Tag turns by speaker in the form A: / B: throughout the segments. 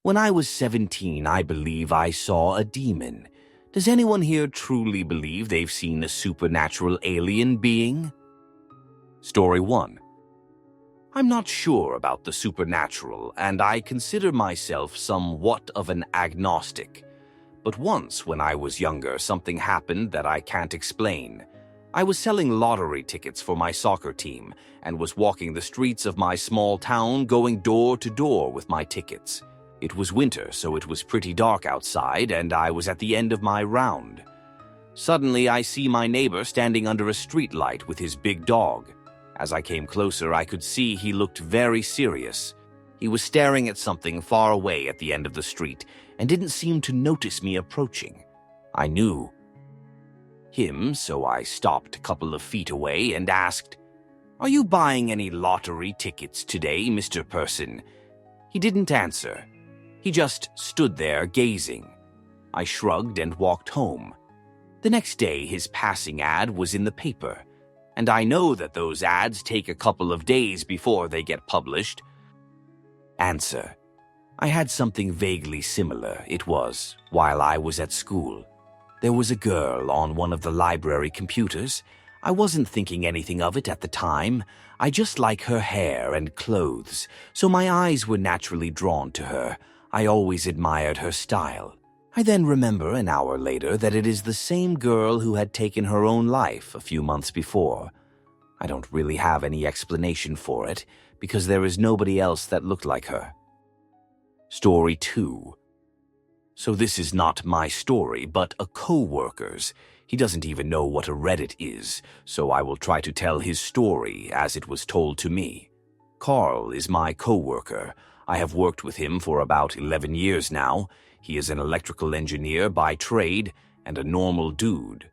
A: When I was 17, I believe I saw a demon. Does anyone here truly believe they've seen a supernatural alien being? Story 1. I'm not sure about the supernatural, and I consider myself somewhat of an agnostic. But once, when I was younger, something happened that I can't explain. I was selling lottery tickets for my soccer team and was walking the streets of my small town going door to door with my tickets. It was winter, so it was pretty dark outside, and I was at the end of my round. Suddenly, I see my neighbor standing under a streetlight with his big dog. As I came closer, I could see he looked very serious. He was staring at something far away at the end of the street and didn't seem to notice me approaching. I knew him, so I stopped a couple of feet away and asked, "Are you buying any lottery tickets today, Mr. Person?" He didn't answer. He just stood there gazing. I shrugged and walked home. The next day, his passing ad was in the paper, and I know that those ads take a couple of days before they get published. Answer: I had something vaguely similar. It was while I was at school. There was a girl on one of the library computers. I wasn't thinking anything of it at the time. I just like her hair and clothes, so my eyes were naturally drawn to her. I always admired her style. I then remember an hour later that it is the same girl who had taken her own life a few months before. I don't really have any explanation for it, because there is nobody else that looked like her. Story 2. So this is not my story, but a co-worker's. He doesn't even know what a Reddit is, so I will try to tell his story as it was told to me. Carl is my co-worker. I have worked with him for about 11 years now. He is an electrical engineer by trade and a normal dude.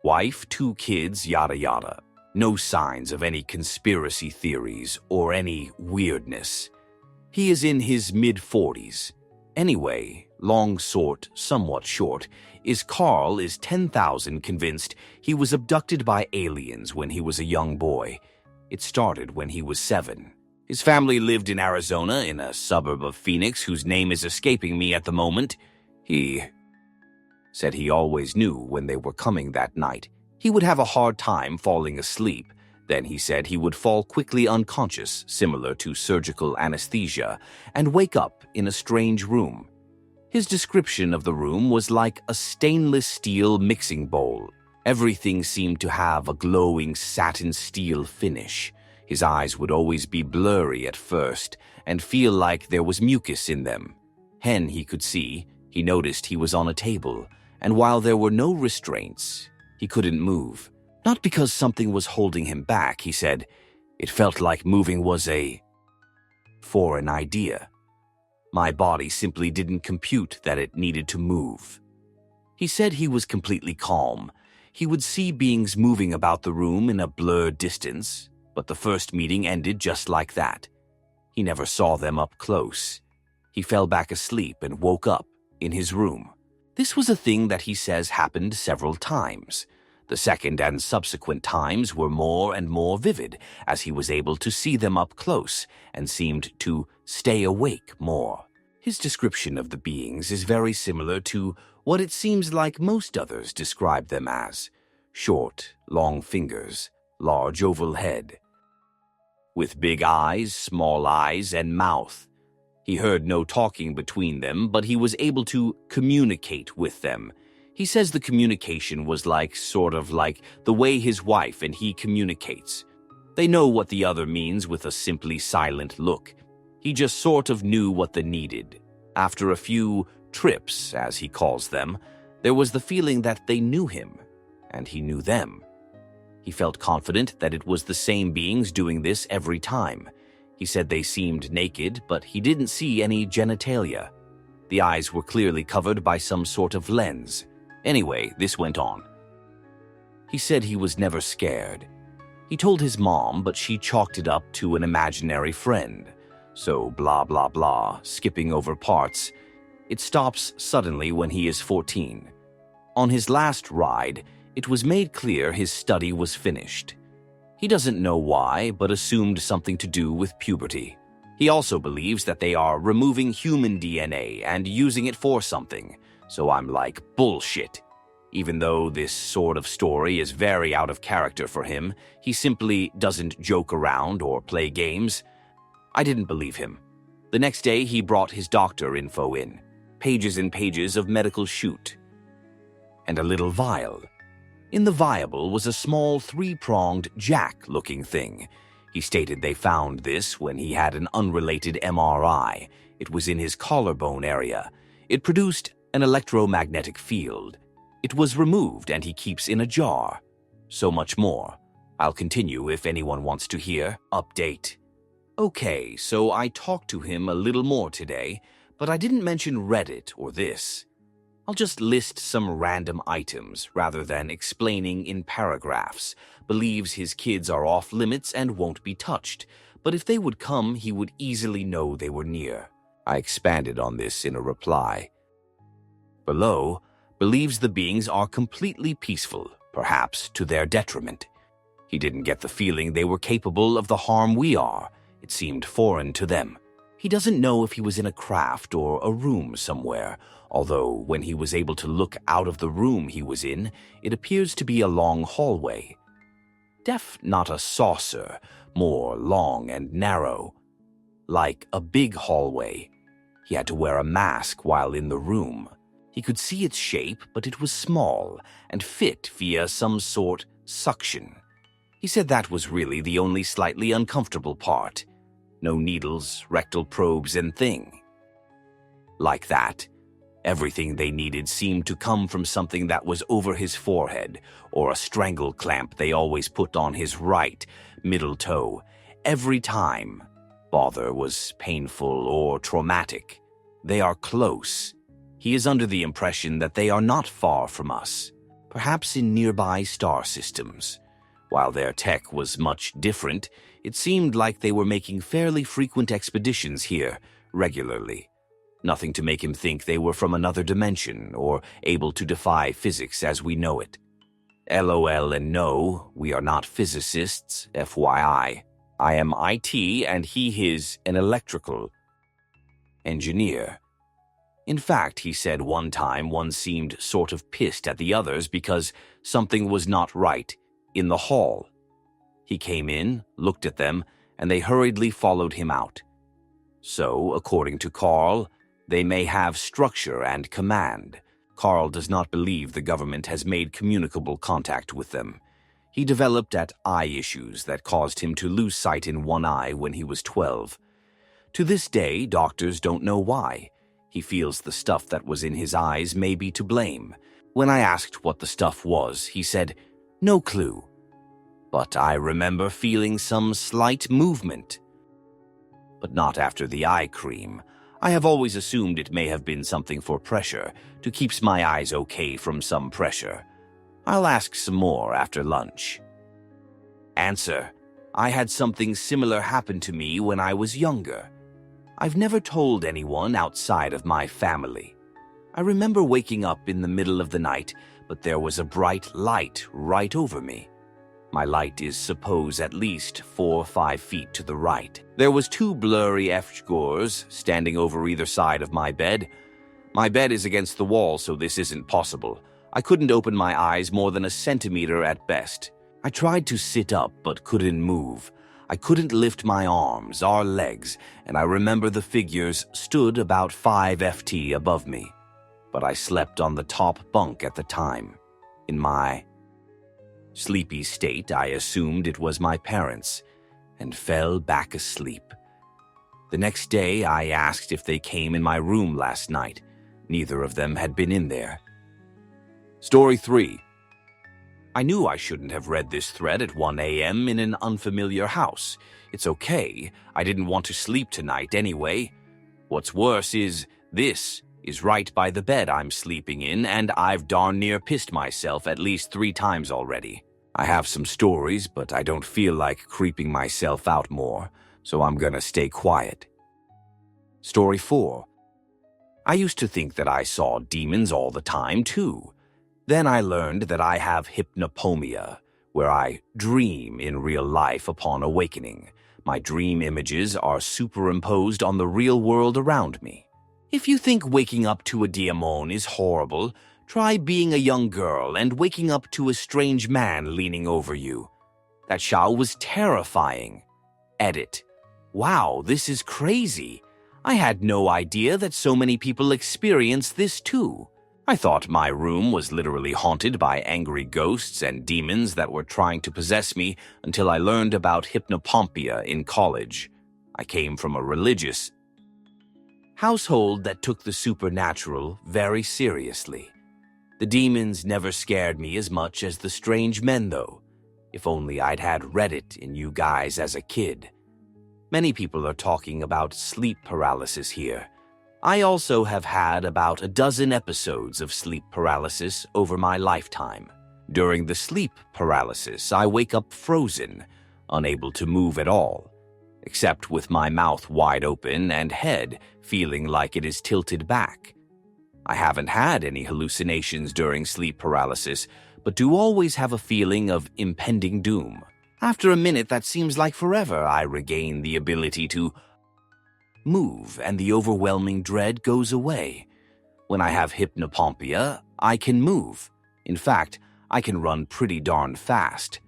A: Wife, 2 kids, yada yada. No signs of any conspiracy theories or any weirdness. He is in his mid-40s. Anyway, long sort, somewhat short, is Carl is 10,000 convinced he was abducted by aliens when he was a young boy. It started when he was 7. His family lived in Arizona, in a suburb of Phoenix whose name is escaping me at the moment. He said he always knew when they were coming that night. He would have a hard time falling asleep. Then he said he would fall quickly unconscious, similar to surgical anesthesia, and wake up in a strange room. His description of the room was like a stainless steel mixing bowl. Everything seemed to have a glowing satin steel finish. His eyes would always be blurry at first and feel like there was mucus in them. Hen he could see. He noticed he was on a table, and while there were no restraints, he couldn't move. Not because something was holding him back, he said. It felt like moving was a foreign idea. My body simply didn't compute that it needed to move. He said he was completely calm. He would see beings moving about the room in a blurred distance, but the first meeting ended just like that. He never saw them up close. He fell back asleep and woke up in his room. This was a thing that he says happened several times. The second and subsequent times were more and more vivid, as he was able to see them up close and seemed to stay awake more. His description of the beings is very similar to what it seems like most others describe them as: short, long fingers, large oval head, with big eyes, and mouth. He heard no talking between them, but he was able to communicate with them. He says the communication was sort of like the way his wife and he communicates. They know what the other means with a simply silent look. He just sort of knew what they needed. After a few trips, as he calls them, there was the feeling that they knew him, and he knew them. He felt confident that it was the same beings doing this every time. He said they seemed naked, but he didn't see any genitalia. The eyes were clearly covered by some sort of lens. Anyway, this went on. He said he was never scared. He told his mom, but she chalked it up to an imaginary friend. So blah blah blah, skipping over parts. It stops suddenly when he is 14. On his last ride, it was made clear his study was finished. He doesn't know why, but assumed something to do with puberty. He also believes that they are removing human DNA and using it for something, so I'm like, bullshit. Even though this sort of story is very out of character for him, he simply doesn't joke around or play games. I didn't believe him. The next day, he brought his doctor info in, pages and pages of medical shoot, and a little vial. In the vial was a small three-pronged jack-looking thing. He stated they found this when he had an unrelated MRI. It was in his collarbone area. It produced an electromagnetic field. It was removed and he keeps in a jar. So much more. I'll continue if anyone wants to hear. Update. Okay, so I talked to him a little more today, but I didn't mention Reddit or this. I'll just list some random items rather than explaining in paragraphs. Believes his kids are off limits and won't be touched, but if they would come, he would easily know they were near. I expanded on this in a reply. Below, believes the beings are completely peaceful, perhaps to their detriment. He didn't get the feeling they were capable of the harm we are. It seemed foreign to them. He doesn't know if he was in a craft or a room somewhere, although when he was able to look out of the room he was in, it appears to be a long hallway. Not a saucer, more long and narrow. Like a big hallway. He had to wear a mask while in the room. He could see its shape, but it was small and fit via some sort suction. He said that was really the only slightly uncomfortable part. No needles, rectal probes, and thing. Like that, everything they needed seemed to come from something that was over his forehead, or a strangle clamp they always put on his right middle toe. Every time, bother was painful or traumatic. They are close. He is under the impression that they are not far from us, perhaps in nearby star systems. While their tech was much different, it seemed like they were making fairly frequent expeditions here, regularly. Nothing to make him think they were from another dimension or able to defy physics as we know it. LOL and no, we are not physicists, FYI. I am IT and he is an electrical engineer. In fact, he said one time one seemed sort of pissed at the others because something was not right in the hall. He came in, looked at them, and they hurriedly followed him out. So, according to Carl, they may have structure and command. Carl does not believe the government has made communicable contact with them. He developed eye issues that caused him to lose sight in one eye when he was 12. To this day, doctors don't know why. He feels the stuff that was in his eyes may be to blame. When I asked what the stuff was, he said, "No clue." But I remember feeling some slight movement. But not after the eye cream. I have always assumed it may have been something for pressure, to keep my eyes okay from some pressure. I'll ask some more after lunch. Answer: I had something similar happen to me when I was younger. I've never told anyone outside of my family. I remember waking up in the middle of the night, but there was a bright light right over me. My light is suppose at least 4 or 5 feet to the right. There was 2 blurry figures standing over either side of my bed. My bed is against the wall, so this isn't possible. I couldn't open my eyes more than a centimeter at best. I tried to sit up, but couldn't move. I couldn't lift my arms or legs, and I remember the figures stood about 5 ft above me. But I slept on the top bunk at the time. In my sleepy state, I assumed it was my parents, and fell back asleep. The next day, I asked if they came in my room last night. Neither of them had been in there. Story 3. I knew I shouldn't have read this thread at 1 a.m. in an unfamiliar house. It's okay. I didn't want to sleep tonight anyway. What's worse is, this is right by the bed I'm sleeping in, and I've darn near pissed myself at least 3 times already. I have some stories, but I don't feel like creeping myself out more, so I'm gonna stay quiet. Story 4. I used to think that I saw demons all the time, too. Then I learned that I have hypnopomia, where I dream in real life upon awakening. My dream images are superimposed on the real world around me. If you think waking up to a demon is horrible, try being a young girl and waking up to a strange man leaning over you. That show was terrifying. Edit. Wow, this is crazy. I had no idea that so many people experience this too. I thought my room was literally haunted by angry ghosts and demons that were trying to possess me until I learned about hypnopompia in college. I came from a religious household that took the supernatural very seriously. The demons never scared me as much as the strange men, though. If only I'd had Reddit in you guys as a kid. Many people are talking about sleep paralysis here. I also have had about a dozen episodes of sleep paralysis over my lifetime. During the sleep paralysis, I wake up frozen, unable to move at all, except with my mouth wide open and head feeling like it is tilted back. I haven't had any hallucinations during sleep paralysis, but do always have a feeling of impending doom. After a minute that seems like forever, I regain the ability to move, and the overwhelming dread goes away. When I have hypnopompia, I can move. In fact, I can run pretty darn fast.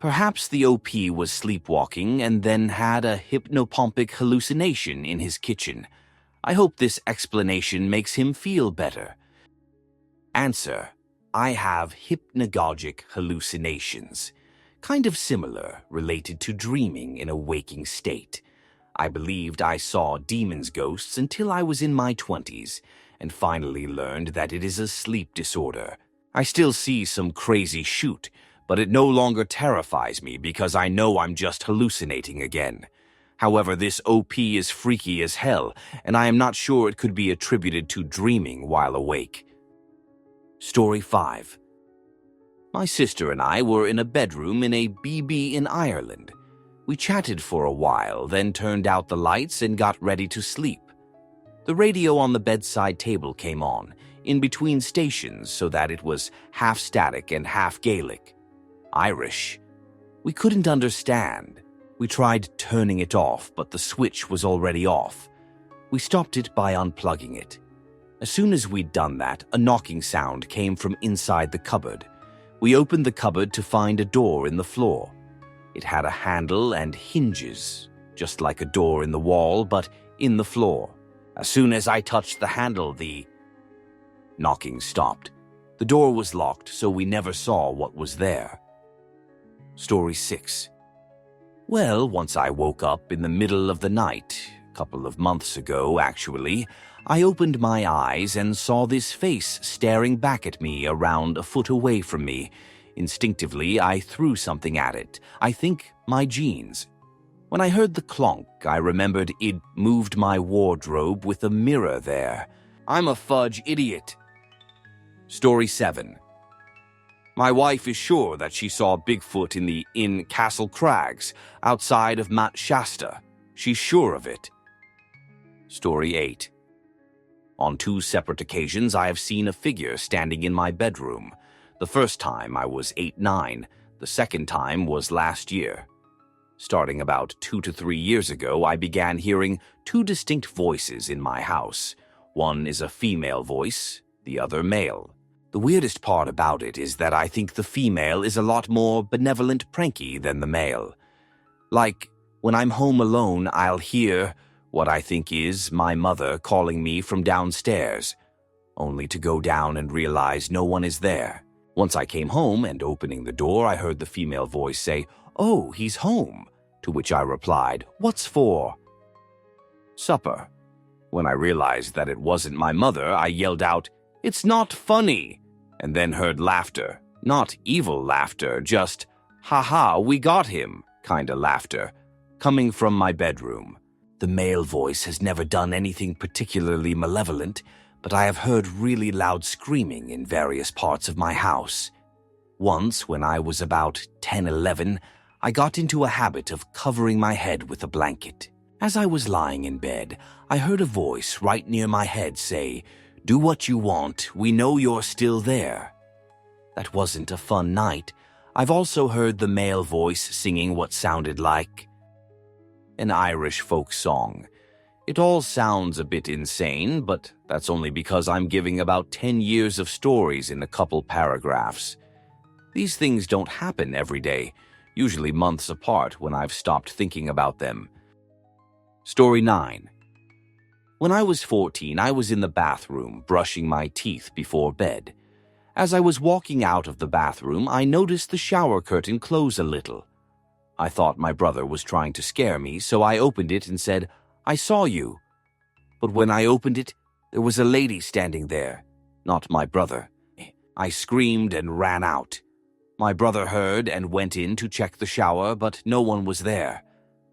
A: Perhaps the OP was sleepwalking and then had a hypnopompic hallucination in his kitchen. I hope this explanation makes him feel better. Answer: I have hypnagogic hallucinations. Kind of similar, related to dreaming in a waking state. I believed I saw demons' ghosts until I was in my 20s, and finally learned that it is a sleep disorder. I still see some crazy shoot, but it no longer terrifies me because I know I'm just hallucinating again. However, this OP is freaky as hell, and I am not sure it could be attributed to dreaming while awake. Story 5. My sister and I were in a bedroom in a BB in Ireland. We chatted for a while, then turned out the lights and got ready to sleep. The radio on the bedside table came on, in between stations so that it was half static and half Gaelic. Irish. We couldn't understand. We tried turning it off, but the switch was already off. We stopped it by unplugging it. As soon as we'd done that, a knocking sound came from inside the cupboard. We opened the cupboard to find a door in the floor. It had a handle and hinges, just like a door in the wall, but in the floor. As soon as I touched the handle, the knocking stopped. The door was locked, so we never saw what was there. Story 6. Well, once I woke up in the middle of the night, a couple of months ago actually, I opened my eyes and saw this face staring back at me around a foot away from me. Instinctively, I threw something at it. I think my jeans. When I heard the clonk, I remembered it moved my wardrobe with a mirror there. I'm a fudge idiot. Story 7. My wife is sure that she saw Bigfoot in the Inn Castle Crags, outside of Mount Shasta. She's sure of it. Story 8. On 2 separate occasions, I have seen a figure standing in my bedroom. The first time I was 8-9. The second time was last year. Starting about 2 to 3 years ago, I began hearing 2 distinct voices in my house. One is a female voice, the other male. The weirdest part about it is that I think the female is a lot more benevolent pranky than the male. Like, when I'm home alone, I'll hear what I think is my mother calling me from downstairs, only to go down and realize no one is there. Once I came home and opening the door, I heard the female voice say, "Oh, he's home," to which I replied, "What's for?" "Supper." When I realized that it wasn't my mother, I yelled out, "It's not funny," and then heard laughter. Not evil laughter, just, "Ha-ha, we got him," kinda laughter, coming from my bedroom. The male voice has never done anything particularly malevolent, but I have heard really loud screaming in various parts of my house. Once, when I was about 10-11, I got into a habit of covering my head with a blanket. As I was lying in bed, I heard a voice right near my head say, "Do what you want, we know you're still there." That wasn't a fun night. I've also heard the male voice singing what sounded like, an Irish folk song. It all sounds a bit insane, but that's only because I'm giving about 10 years of stories in a couple paragraphs. These things don't happen every day, usually months apart when I've stopped thinking about them. Story 9. When I was 14, I was in the bathroom brushing my teeth before bed. As I was walking out of the bathroom, I noticed the shower curtain close a little. I thought my brother was trying to scare me, so I opened it and said, "I saw you." But when I opened it, there was a lady standing there, not my brother. I screamed and ran out. My brother heard and went in to check the shower, but no one was there.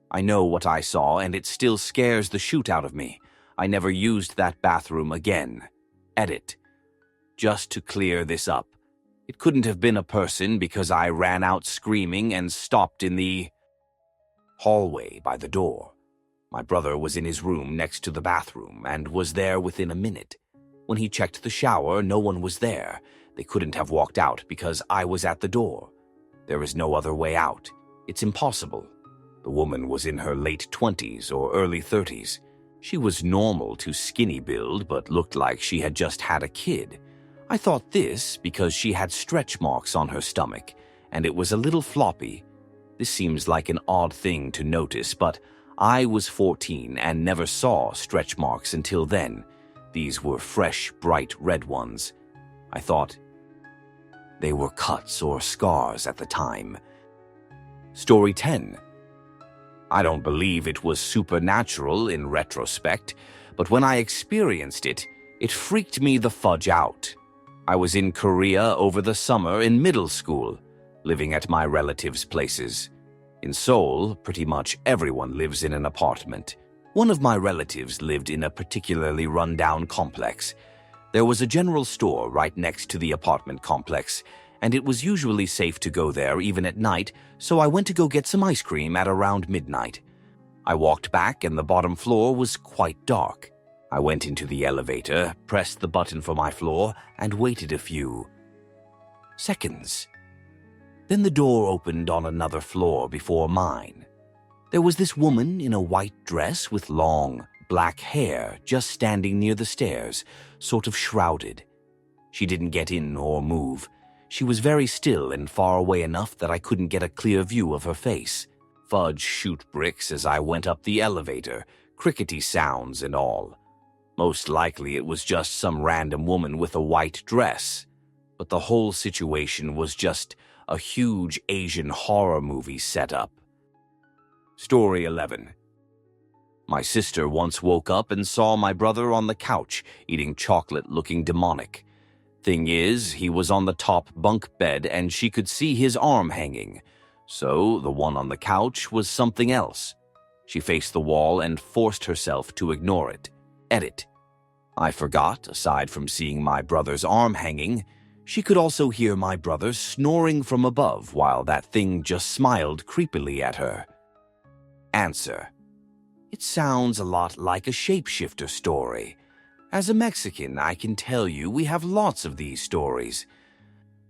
A: I know what I saw, and it still scares the shoot out of me. I never used that bathroom again. Edit. Just to clear this up, it couldn't have been a person because I ran out screaming and stopped in the hallway by the door. My brother was in his room next to the bathroom and was there within a minute. When he checked the shower, no one was there. They couldn't have walked out because I was at the door. There is no other way out. It's impossible. The woman was in her late 20s or early 30s. She was normal to skinny build, but looked like she had just had a kid. I thought this because she had stretch marks on her stomach, and it was a little floppy. This seems like an odd thing to notice, but I was 14 and never saw stretch marks until then. These were fresh, bright red ones. I thought they were cuts or scars at the time. Story 10. I don't believe it was supernatural in retrospect, but when I experienced it, it freaked me the fudge out. I was in Korea over the summer in middle school, living at my relatives' places. In Seoul, pretty much everyone lives in an apartment. One of my relatives lived in a particularly run-down complex. There was a general store right next to the apartment complex, and it was usually safe to go there even at night, so I went to go get some ice cream at around midnight. I walked back and the bottom floor was quite dark. I went into the elevator, pressed the button for my floor, and waited a few seconds. Then the door opened on another floor before mine. There was this woman in a white dress with long, black hair just standing near the stairs, sort of shrouded. She didn't get in or move. She was very still and far away enough that I couldn't get a clear view of her face. Fudge shoot bricks as I went up the elevator, crickety sounds and all. Most likely it was just some random woman with a white dress. But the whole situation was just a huge Asian horror movie setup. Story 11. My sister once woke up and saw my brother on the couch eating chocolate looking demonic. Thing is, he was on the top bunk bed and she could see his arm hanging. So the one on the couch was something else. She faced the wall and forced herself to ignore it. Edit. I forgot, aside from seeing my brother's arm hanging, she could also hear my brother snoring from above while that thing just smiled creepily at her. Answer. It sounds a lot like a shapeshifter story. As a Mexican, I can tell you we have lots of these stories.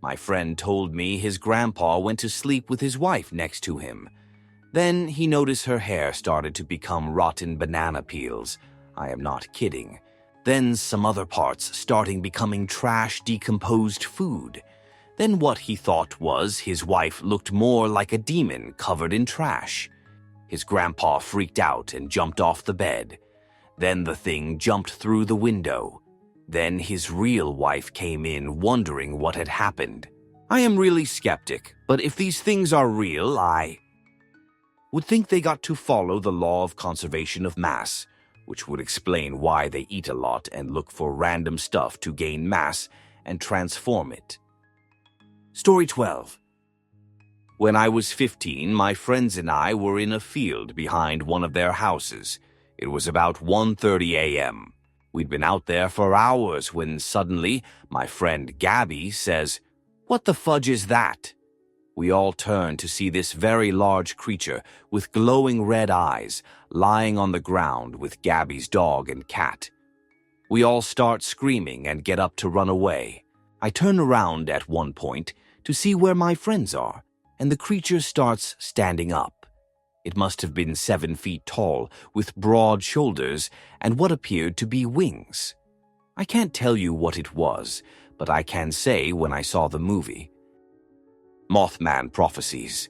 A: My friend told me his grandpa went to sleep with his wife next to him. Then he noticed her hair started to become rotten banana peels. I am not kidding. Then some other parts starting becoming trash, decomposed food. Then what he thought was his wife looked more like a demon covered in trash. His grandpa freaked out and jumped off the bed. Then the thing jumped through the window. Then his real wife came in wondering what had happened. I am really skeptic, but if these things are real, I would think they got to follow the law of conservation of mass, which would explain why they eat a lot and look for random stuff to gain mass and transform it. Story 12. When I was 15, my friends and I were in a field behind one of their houses. It was about 1:30 a.m. We'd been out there for hours when suddenly my friend Gabby says, "What the fudge is that?" We all turned to see this very large creature with glowing red eyes lying on the ground with Gabby's dog and cat. We all start screaming and get up to run away. I turn around at one point to see where my friends are, and the creature starts standing up. It must have been 7 feet tall, with broad shoulders and what appeared to be wings. I can't tell you what it was, but I can say when I saw the movie. Mothman Prophecies.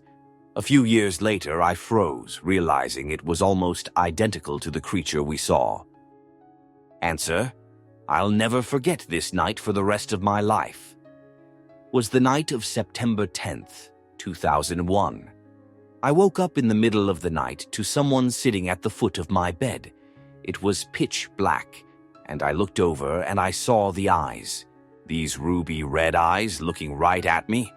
A: A few years later, I froze, realizing it was almost identical to the creature we saw. Answer: I'll never forget this night for the rest of my life. Was the night of September 10th, 2001. I woke up in the middle of the night to someone sitting at the foot of my bed. It was pitch black, and I looked over and I saw the eyes. These ruby red eyes looking right at me,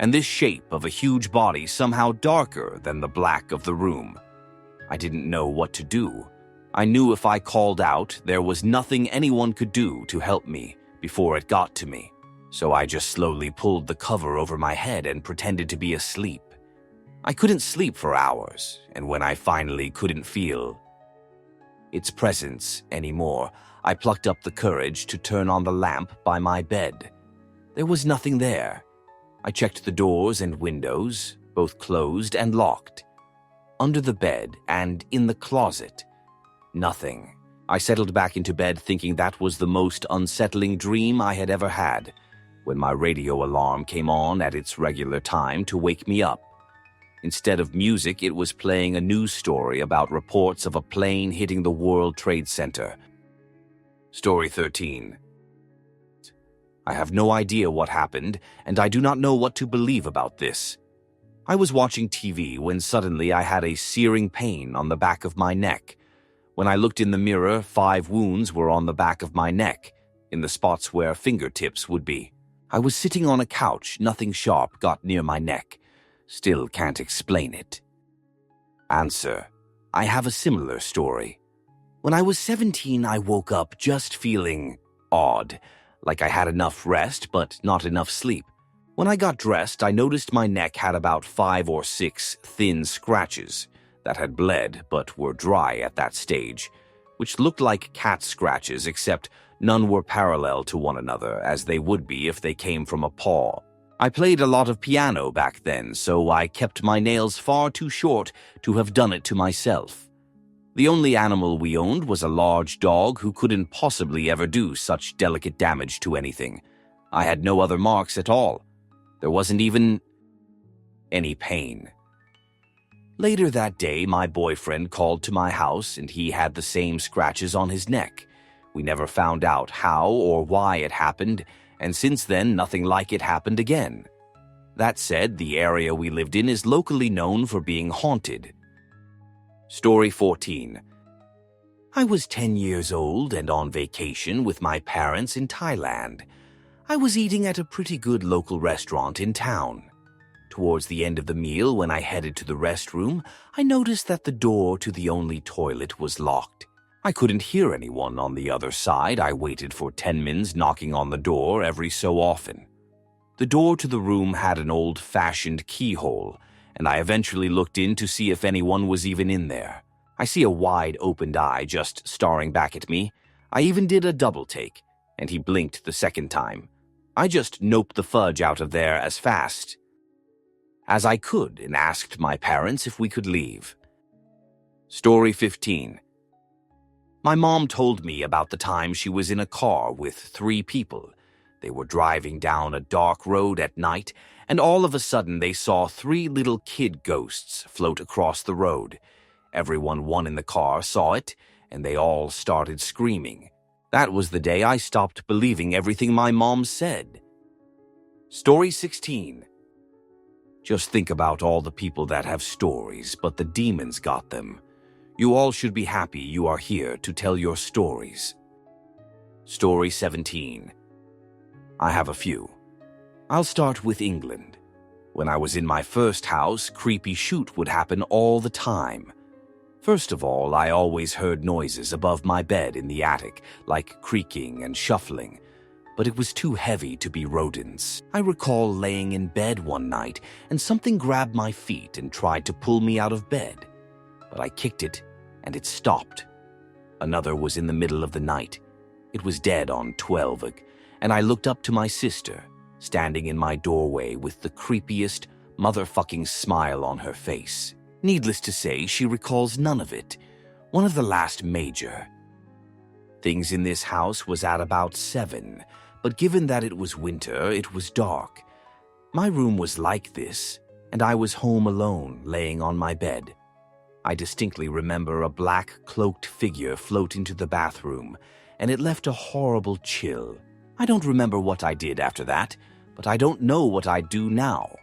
A: and this shape of a huge body somehow darker than the black of the room. I didn't know what to do. I knew if I called out, there was nothing anyone could do to help me before it got to me. So I just slowly pulled the cover over my head and pretended to be asleep. I couldn't sleep for hours, and when I finally couldn't feel its presence anymore, I plucked up the courage to turn on the lamp by my bed. There was nothing there. I checked the doors and windows, both closed and locked. Under the bed and in the closet, nothing. I settled back into bed thinking that was the most unsettling dream I had ever had, when my radio alarm came on at its regular time to wake me up. Instead of music, it was playing a news story about reports of a plane hitting the World Trade Center. Story 13. I have no idea what happened, and I do not know what to believe about this. I was watching TV when suddenly I had a searing pain on the back of my neck. When I looked in the mirror, 5 wounds were on the back of my neck, in the spots where fingertips would be. I was sitting on a couch, nothing sharp got near my neck. Still can't explain it. Answer: I have a similar story. When I was 17, I woke up just feeling odd, like I had enough rest but not enough sleep. When I got dressed, I noticed my neck had about 5 or 6 thin scratches that had bled but were dry at that stage, which looked like cat scratches, except none were parallel to one another as they would be if they came from a paw. I played a lot of piano back then, so I kept my nails far too short to have done it to myself. The only animal we owned was a large dog who couldn't possibly ever do such delicate damage to anything. I had no other marks at all. There wasn't even any pain. Later that day, my boyfriend called to my house and he had the same scratches on his neck. We never found out how or why it happened, and since then, nothing like it happened again. That said, the area we lived in is locally known for being haunted. Story 14. I was 10 years old and on vacation with my parents in Thailand. I was eating at a pretty good local restaurant in town. Towards the end of the meal, when I headed to the restroom, I noticed that the door to the only toilet was locked. I couldn't hear anyone on the other side. I waited for 10 minutes knocking on the door every so often. The door to the room had an old-fashioned keyhole, and I eventually looked in to see if anyone was even in there. I see a wide-opened eye just staring back at me. I even did a double take, and he blinked the second time. I just noped the fudge out of there as fast as I could and asked my parents if we could leave. Story 15. My mom told me about the time she was in a car with 3 people. They were driving down a dark road at night, and all of a sudden they saw 3 little kid ghosts float across the road. Everyone in the car saw it, and they all started screaming. That was the day I stopped believing everything my mom said. Story 16. Just think about all the people that have stories, but the demons got them. You all should be happy you are here to tell your stories. Story 17. I have a few. I'll start with England. When I was in my first house, creepy shoot would happen all the time. First of all, I always heard noises above my bed in the attic, like creaking and shuffling, but it was too heavy to be rodents. I recall laying in bed one night and something grabbed my feet and tried to pull me out of bed, but I kicked it and it stopped. Another was in the middle of the night. It was dead on 12, and I looked up to my sister, standing in my doorway with the creepiest motherfucking smile on her face. Needless to say, she recalls none of it, one of the last major. Things in this house was at about 7, but given that it was winter, it was dark. My room was like this, and I was home alone, laying on my bed. I distinctly remember a black, cloaked figure float into the bathroom, and it left a horrible chill. I don't remember what I did after that, but I don't know what I'd do now.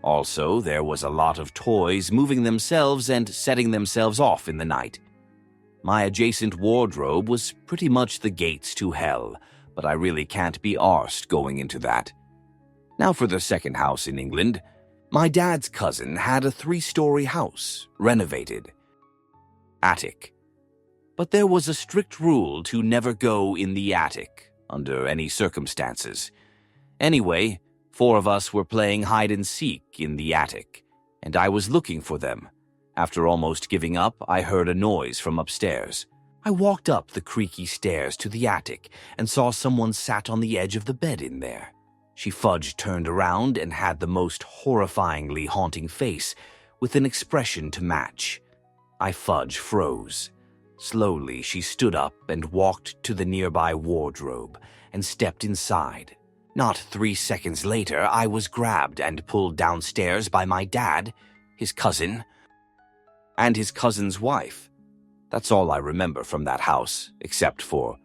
A: Also, there was a lot of toys moving themselves and setting themselves off in the night. My adjacent wardrobe was pretty much the gates to hell, but I really can't be arsed going into that. Now for the second house in England. My dad's cousin had a 3-story house, renovated. Attic. But there was a strict rule to never go in the attic, under any circumstances. Anyway, 4 of us were playing hide-and-seek in the attic, and I was looking for them. After almost giving up, I heard a noise from upstairs. I walked up the creaky stairs to the attic and saw someone sat on the edge of the bed in there. She fudge turned around and had the most horrifyingly haunting face, with an expression to match. I fudge froze. Slowly, she stood up and walked to the nearby wardrobe and stepped inside. Not 3 seconds later, I was grabbed and pulled downstairs by my dad, his cousin, and his cousin's wife. That's all I remember from that house, except for